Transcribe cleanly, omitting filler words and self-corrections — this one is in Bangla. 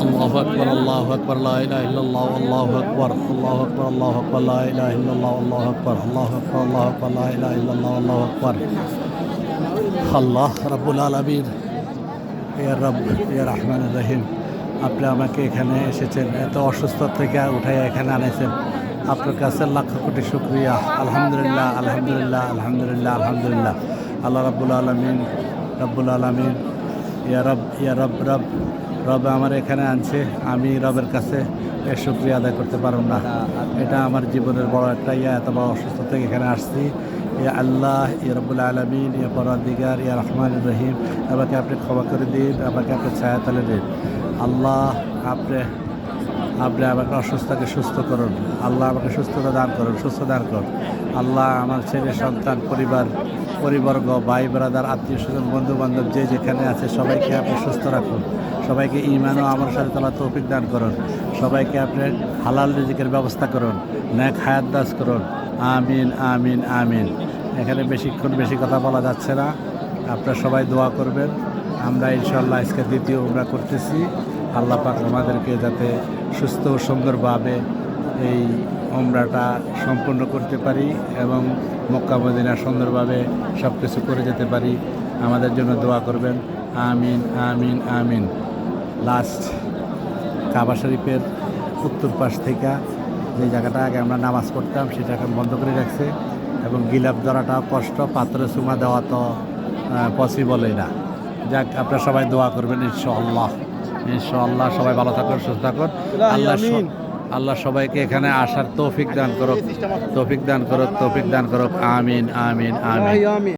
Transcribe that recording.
আল্লাহু আকবার, আল্লাহু আকবার, লা ইলাহা ইল্লাল্লাহ, আল্লাহু আকবার, আল্লাহু আকবার, আল্লাহু আকবার, লা ইলাহা ইল্লাল্লাহ, আল্লাহু আকবার, আল্লাহু আকবার, আল্লাহু আকবার, লা ইলাহা ইল্লাল্লাহ, আল্লাহু আকবার। আল্লাহ রাব্বুল আলামিন, ইয়া রব, ইয়া রহমানুর রহিম, আপনি আমাকে এখানে এসেছেন, এত অসুস্থ থেকে উঠাই এখানে আনেছেন। আপনার কাছে লাখ কোটি শুকরিয়া। আলহামদুলিল্লাহ, আলহামদুলিল্লাহ, আলহামদুলিল্লাহ, আলহামদুলিল্লাহ। আল্লাহ রাব্বুল আলামিন, রব্বুল আলামিন, ইয়া রব, ইয়া রব, রব, রব আমার এখানে আনছে, আমি রবের কাছে এর শুকরিয়া আদায় করতে পারব না। এটা আমার জীবনের বড় একটা এত বড় অসুস্থ থেকে এখানে আসছি। ইয়া আল্লাহ, ইয়া রব্বুল আলামিন, ইয়া পরওয়ারদিগার, ইয়া রহমানুর রহিম, আমাকে আপনি ক্ষমা করে দিন, আমাকে আপনি ছায়াতলে দিন। আল্লাহ, আপনি আপনি আমাকে অসুস্থকে সুস্থ করুন। আল্লাহ আমাকে সুস্থতা দান করুন, সুস্থ দান করুন। আল্লাহ আমার ছেলে সন্তান পরিবর্গ, ভাই ব্রাদার, আত্মীয় স্বজন, বন্ধু বান্ধব যে যেখানে আছে সবাইকে আপনি সুস্থ রাখুন। সবাইকে ঈমান ও আমল সাথে তাআলা তৌফিক দান করুন। সবাইকে আপনি হালাল রিজিকের ব্যবস্থা করুন, নেক হায়াত দাস করুন। আমিন, আমিন, আমিন। এখানে বেশি কথা বলা যাচ্ছে না। আপনারা সবাই দোয়া করবেন। আমরা ইনশাআল্লাহ আজকে দ্বিতীয় উমরা করতেছি। আল্লাহ পাক আমাদেরকে যাতে সুস্থ ও সুন্দরভাবে এই উমরাটা সম্পূর্ণ করতে পারি এবং মক্কা মদিনা সুন্দরভাবে সব কিছু করে যেতে পারি। আমাদের জন্য দোয়া করবেন। আমিন, আমিন, আমিন। লাস্ট কাবা শরীফের উত্তর পাশ থেকে যে জায়গাটা আগে আমরা নামাজ পড়তাম সেটা এখন বন্ধ করে রাখছে এবং গিলাপ ধরাটাও কষ্ট, পাথরে চুমা দেওয়া তো পসিবলই না। যাক, আপনারা সবাই দোয়া করবেন ইনশাআল্লাহ। ইনশাআল্লাহ সবাই ভালো থাকুন, সুস্থ থাকুন। আল্লাহ সবাইকে এখানে আসার তৌফিক দান করুক, তৌফিক দান করুক, তৌফিক দান করুক। আমিন, আমিন, আমিন।